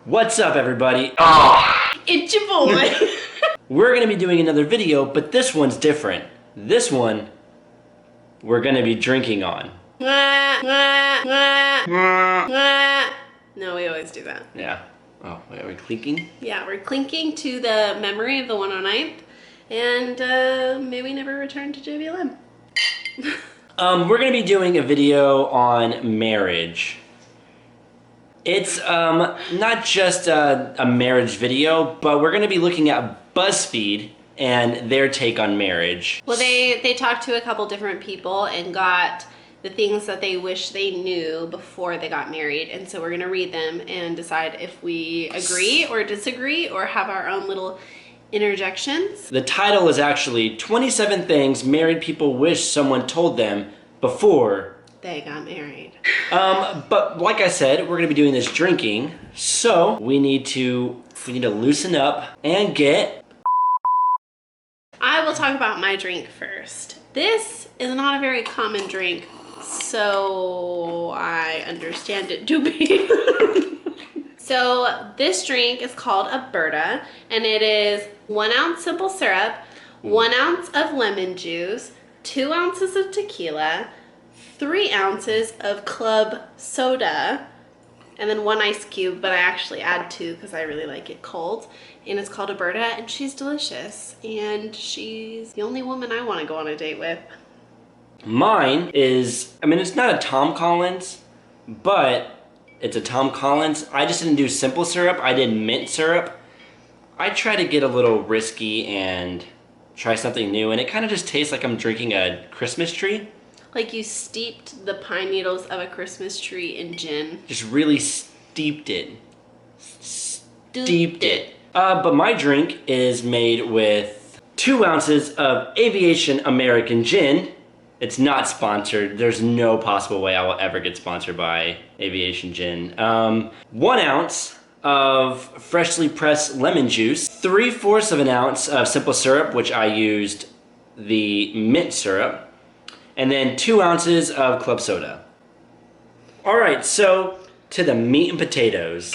What's up, everybody? It's your boy. We're gonna be doing another video, but this one's different. This one, we're gonna be drinking on. No, we always do that. Yeah. Oh, wait, are we clinking? Yeah, we're clinking to the memory of the 109th, and may we never return to JVLM. We're gonna be doing a video on marriage. It's not just a marriage video, but we're gonna be looking at BuzzFeed and their take on marriage. Well, they talked to a couple different people and got the things that they wish they knew before they got married, and so we're gonna read them and decide if we agree or disagree or have our own little interjections. The title is actually 27 Things Married People Wish Someone Told Them Before They got married. But like I said, we're gonna be doing this drinking, so we need to loosen up and get. I will talk about my drink first. This is not a very common drink, so I understand it to be. So this drink is called a Berta, and it is 1 ounce simple syrup, 1 ounce of lemon juice, 2 ounces of tequila, 3 ounces of club soda, and then 1 ice cube, but I actually add 2 because I really like it cold. And it's called a Berta, and she's delicious. And she's the only woman I want to go on a date with. Mine is, I mean, it's not a Tom Collins, but it's a Tom Collins. I just didn't do simple syrup, I did mint syrup. I try to get a little risky and try something new, and it kind of just tastes like I'm drinking a Christmas tree. Like you steeped the pine needles of a Christmas tree in gin. Just really steeped it. Steeped it. But my drink is made with 2 ounces of Aviation American Gin. It's not sponsored. There's no possible way I will ever get sponsored by Aviation Gin. 1 ounce of freshly pressed lemon juice. 3/4 of an ounce of simple syrup, which I used the mint syrup. And then 2 ounces of club soda. All right, so to the meat and potatoes.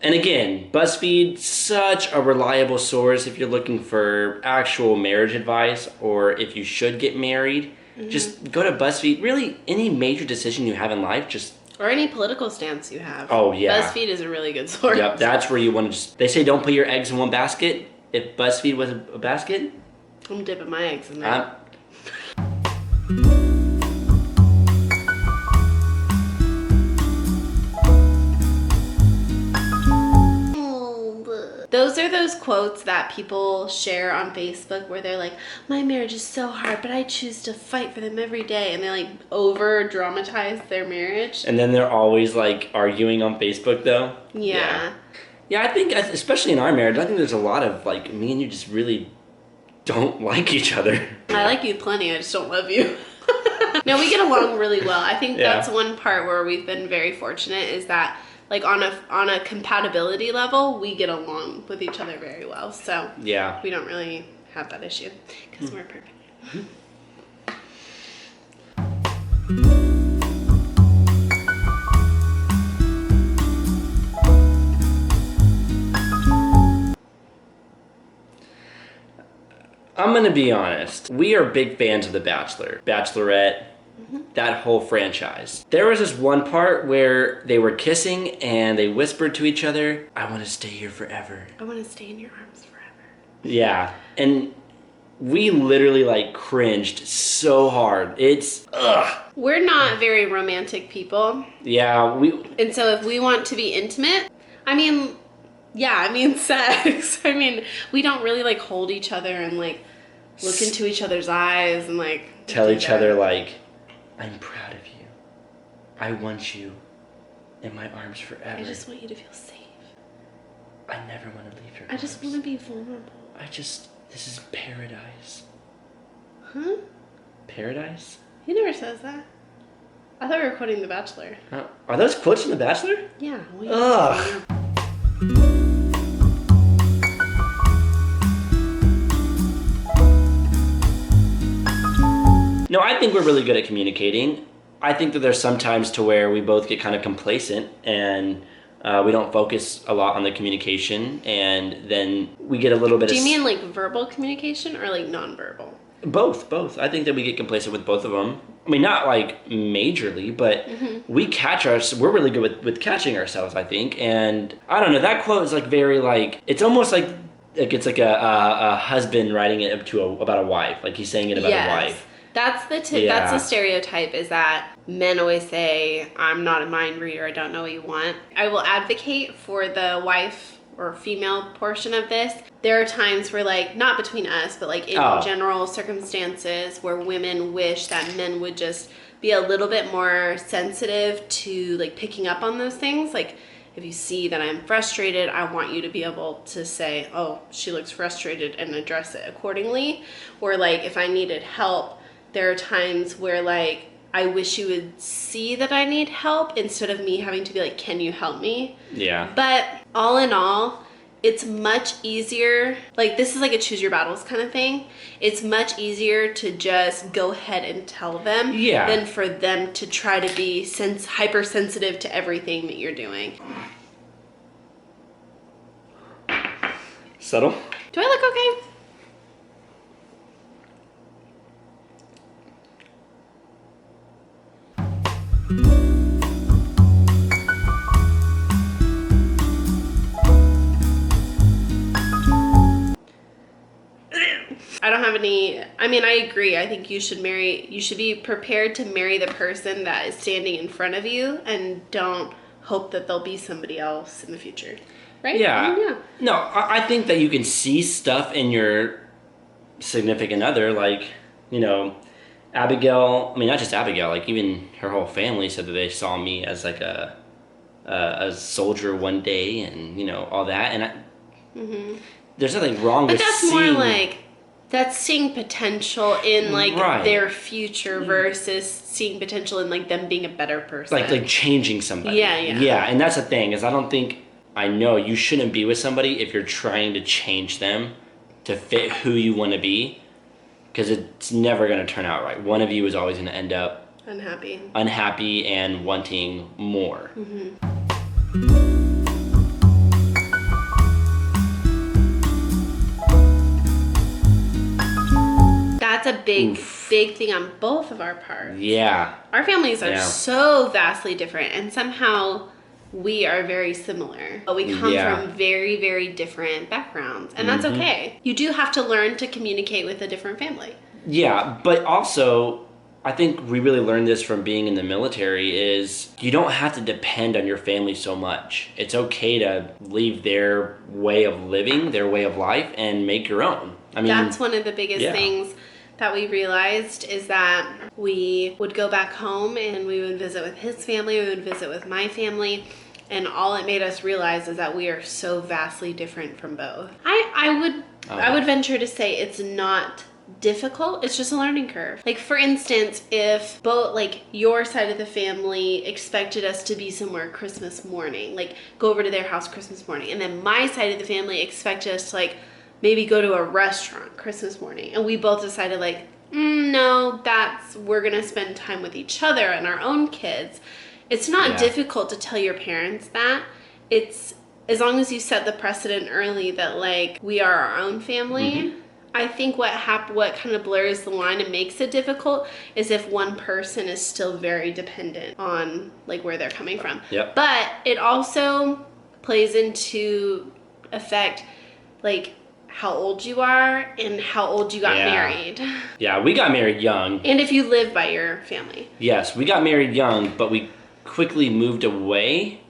And again, BuzzFeed, such a reliable source if you're looking for actual marriage advice or if you should get married. Just go to BuzzFeed. Really, any major decision you have in life, just... Or any political stance you have. Oh, yeah. BuzzFeed is a really good source. Yep, that's where you want to just... They say don't put your eggs in one basket. If BuzzFeed was a basket... I'm dipping my eggs in there. Those are those quotes that people share on Facebook where they're like, my marriage is so hard, but I choose to fight for them every day. And they like over dramatize their marriage. And then they're always like arguing on Facebook though. Yeah. Yeah, I think, especially in our marriage, I think there's a lot of like, me and you just really don't like each other. I like you plenty, I just don't love you. No, we get along really well. I think that's one part where we've been very fortunate is that like on a compatibility level, we get along with each other very well. So yeah, we don't really have that issue because we're perfect. I'm gonna be honest. We are big fans of The Bachelor, Bachelorette, that whole franchise. There was this one part where they were kissing and they whispered to each other, I want to stay here forever. I want to stay in your arms forever. Yeah, and we literally like cringed so hard. It's, ugh. We're not very romantic people. Yeah, And so if we want to be intimate, sex. We don't really like hold each other and like look into each other's eyes and like tell each other like, I'm proud of you. I want you in my arms forever. I just want you to feel safe. I never want to leave your arms. I just want to be vulnerable. this is paradise. Huh? Paradise? He never says that. I thought we were quoting The Bachelor. Are those quotes from The Bachelor? Yeah. Ugh. No, I think we're really good at communicating. I think that there's some times to where we both get kind of complacent and We don't focus a lot on the communication, and then we get a little bit Do you mean like verbal communication or like nonverbal? Both. I think that we get complacent with both of them. I mean, not like majorly, but we're really good with catching ourselves, I think. And I don't know, that quote is like very like, it's almost like it's like a husband writing it about a wife. Like he's saying it about a wife. That's that's the stereotype, is that men always say, I'm not a mind reader, I don't know what you want. I will advocate for the wife or female portion of this. There are times where, like, not between us, but like in general circumstances where women wish that men would just be a little bit more sensitive to like picking up on those things. Like, if you see that I'm frustrated, I want you to be able to say, oh, she looks frustrated, and address it accordingly. Or like, if I needed help, there are times where like, I wish you would see that I need help instead of me having to be like, can you help me? Yeah. But all in all, it's much easier. Like, this is like a choose your battles kind of thing. It's much easier to just go ahead and tell them than for them to try to be hypersensitive to everything that you're doing. Subtle? Do I look okay? I don't have any, I mean, I agree. I think you should be prepared to marry the person that is standing in front of you, and don't hope that there'll be somebody else in the future. Right? Yeah. Yeah. No, I think that you can see stuff in your significant other, like, you know, Abigail, I mean, not just Abigail, like even her whole family said that they saw me as like a soldier one day, and, you know, all that. And there's nothing wrong with that's seeing... more like, that's seeing potential in like their future versus seeing potential in like them being a better person. Like changing somebody. Yeah. Yeah, and that's the thing, is I know you shouldn't be with somebody if you're trying to change them to fit who you want to be, because it's never going to turn out right. One of you is always going to end up unhappy and wanting more. That's a big thing on both of our parts. Yeah. Our families are so vastly different, and somehow we are very similar. But we come from very, very different backgrounds, and that's okay. You do have to learn to communicate with a different family. Yeah, but also, I think we really learned this from being in the military, is you don't have to depend on your family so much. It's okay to leave their way of living, their way of life, and make your own. I mean, that's one of the biggest things that we realized, is that we would go back home and we would visit with his family, we would visit with my family, and all it made us realize is that we are so vastly different from both. I would venture to say it's not difficult, it's just a learning curve. Like, for instance, if both, like, your side of the family expected us to be somewhere Christmas morning, like go over to their house Christmas morning, and then my side of the family expected us to like maybe go to a restaurant Christmas morning, and we both decided like, no, we're gonna spend time with each other and our own kids. It's not difficult to tell your parents that. It's, as long as you set the precedent early that like, we are our own family. I think what kind of blurs the line and makes it difficult is if one person is still very dependent on like where they're coming from. But it also plays into effect like how old you are and how old you got married. Yeah, we got married young. And if you live by your family. Yes, we got married young, but we quickly moved away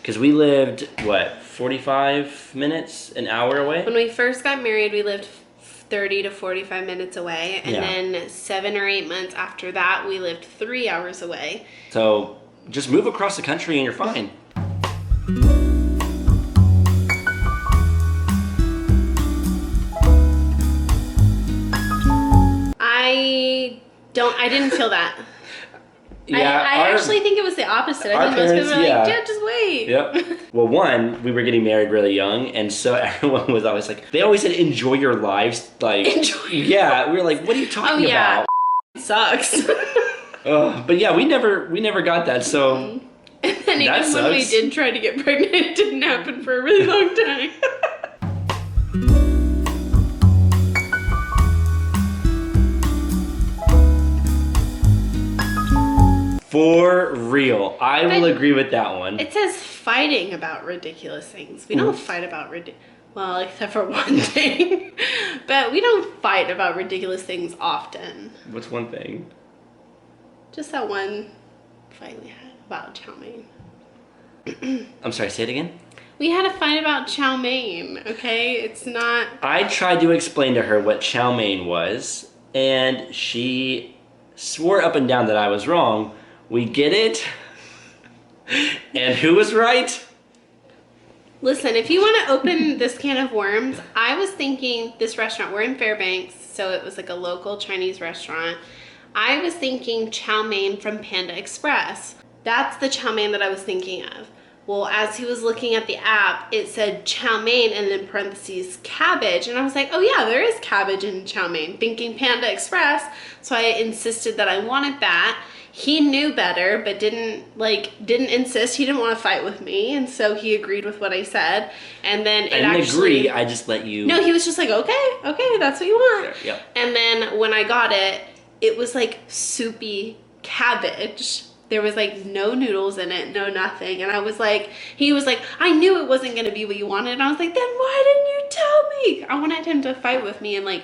because we lived, 45 minutes, an hour away? When we first got married, we lived 30 to 45 minutes away. And then 7 or 8 months after that, we lived 3 hours away. So just move across the country and you're fine. I didn't feel that. Yeah, I actually think it was the opposite. I think most people are like, yeah, just wait. Yep. Well, one, we were getting married really young, and so everyone was always like, they always said, enjoy your lives. Like, yeah, we were like, what are you talking about? It sucks. But yeah, we never got that. So And then even when we did try to get pregnant, it didn't happen for a really long time. For real. I will agree with that one. It says fighting about ridiculous things. We don't fight about well, except for one thing. But we don't fight about ridiculous things often. What's one thing? Just that one fight we had about chow mein. I'm sorry, say it again? We had a fight about chow mein, okay? It's not... I tried to explain to her what chow mein was, and she swore up and down that I was wrong. We get it. And who was right? Listen, if you want to open this can of worms, I was thinking this restaurant, we're in Fairbanks, so it was like a local Chinese restaurant. I was thinking chow mein from Panda Express. That's the chow mein that I was thinking of. Well, as he was looking at the app, it said chow mein and then parentheses cabbage. And I was like, oh yeah, there is cabbage in chow mein, thinking Panda Express. So I insisted that I wanted that. He knew better, but didn't insist. He didn't want to fight with me. And so he agreed with what I said. And then it I didn't agree, I just let you... No, he was just like, okay, that's what you want. Sure, yep. And then when I got it, it was like soupy cabbage. There was like no noodles in it, no nothing. And I was like, he was like, I knew it wasn't going to be what you wanted. And I was like, then why didn't you tell me? I wanted him to fight with me and like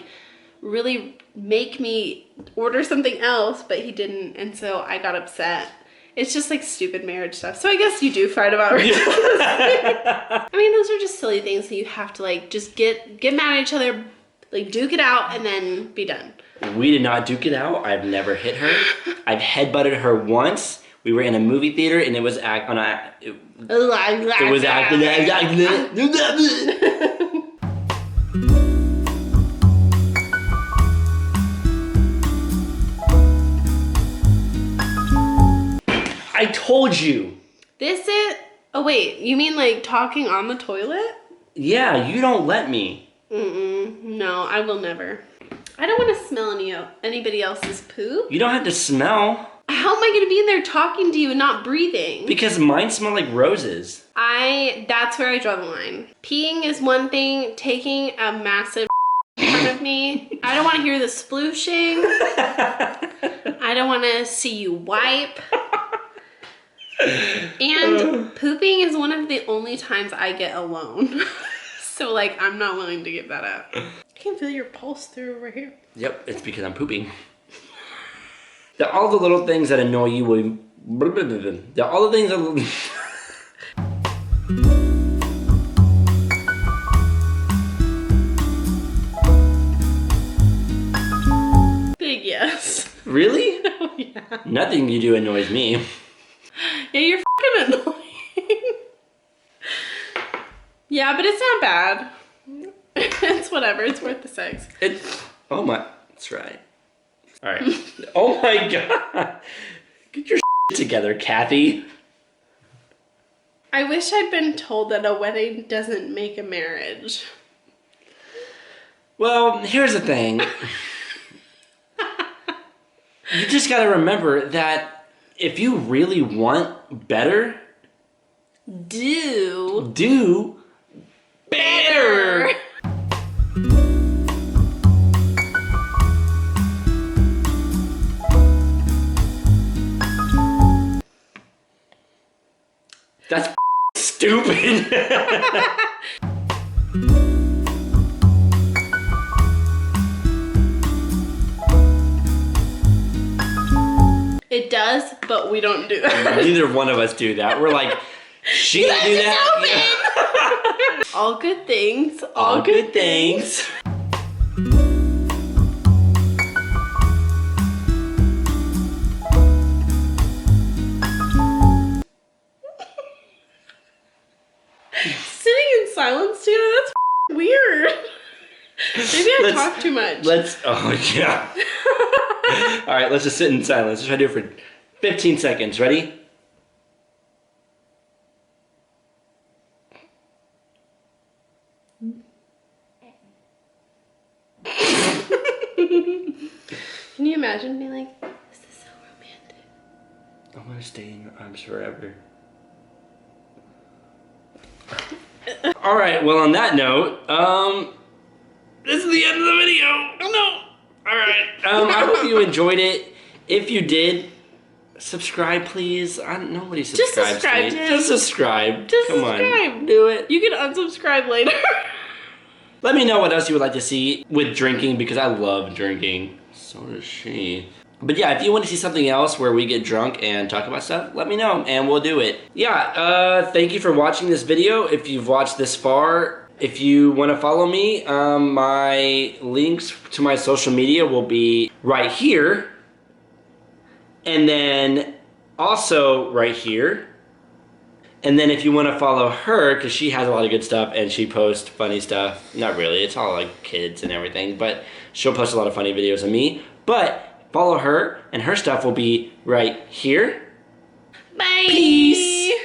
really make me order something else, but he didn't. And so I got upset. It's just like stupid marriage stuff. So I guess you do fight about ridiculous things. I mean, those are just silly things that you have to like just get mad at each other, like duke it out and then be done. We did not duke it out. I've never hit her. I've headbutted her once. We were in a movie theater and it was I told you. This is... Oh, wait. You mean like talking on the toilet? Yeah, you don't let me. No, I will never. I don't want to smell anybody else's poop. You don't have to smell. How am I going to be in there talking to you and not breathing? Because mine smell like roses. That's where I draw the line. Peeing is one thing. Taking a massive in front of me. I don't want to hear the splooshing. I don't want to see you wipe. And pooping is one of the only times I get alone. So like, I'm not willing to give that up. I can feel your pulse through over here. Yep, it's because I'm pooping. All the little things that annoy you will... All the things that... Big yes. Really? Oh, yeah. Nothing you do annoys me. Yeah, you're fucking annoying. Yeah, but it's not bad. It's whatever. It's worth the sex. Oh my... That's right. All right. Oh my God. Get your together, Kathy. I wish I'd been told that a wedding doesn't make a marriage. Well, here's the thing. You just gotta remember that if you really want better, do better. That's stupid. It does, but we don't do that. Neither one of us do that. We're like, she do that. Yeah. All good things. All good things. Sitting in silence together, that's weird. Maybe I talk too much. Oh yeah. All right, let's just sit in silence. Let's try to do it for 15 seconds. Ready? Can you imagine being like, this is so romantic? I want to stay in your arms forever. All right, well, on that note, this is the end of the video. Oh, no. All right. I hope you enjoyed it. If you did, subscribe, please. Nobody subscribes. subscribe, to me. Jim. Just subscribe. Just Come subscribe. on, do it. You can unsubscribe later. Let me know what else you would like to see with drinking, because I love drinking. So does she. But yeah, if you want to see something else where we get drunk and talk about stuff, let me know and we'll do it. Yeah, thank you for watching this video. If you've watched this far, if you want to follow me, my links to my social media will be right here. And then also right here. And then if you want to follow her, because she has a lot of good stuff and she posts funny stuff. Not really, it's all like kids and everything, but she'll post a lot of funny videos of me. But follow her and her stuff will be right here. Bye. Peace.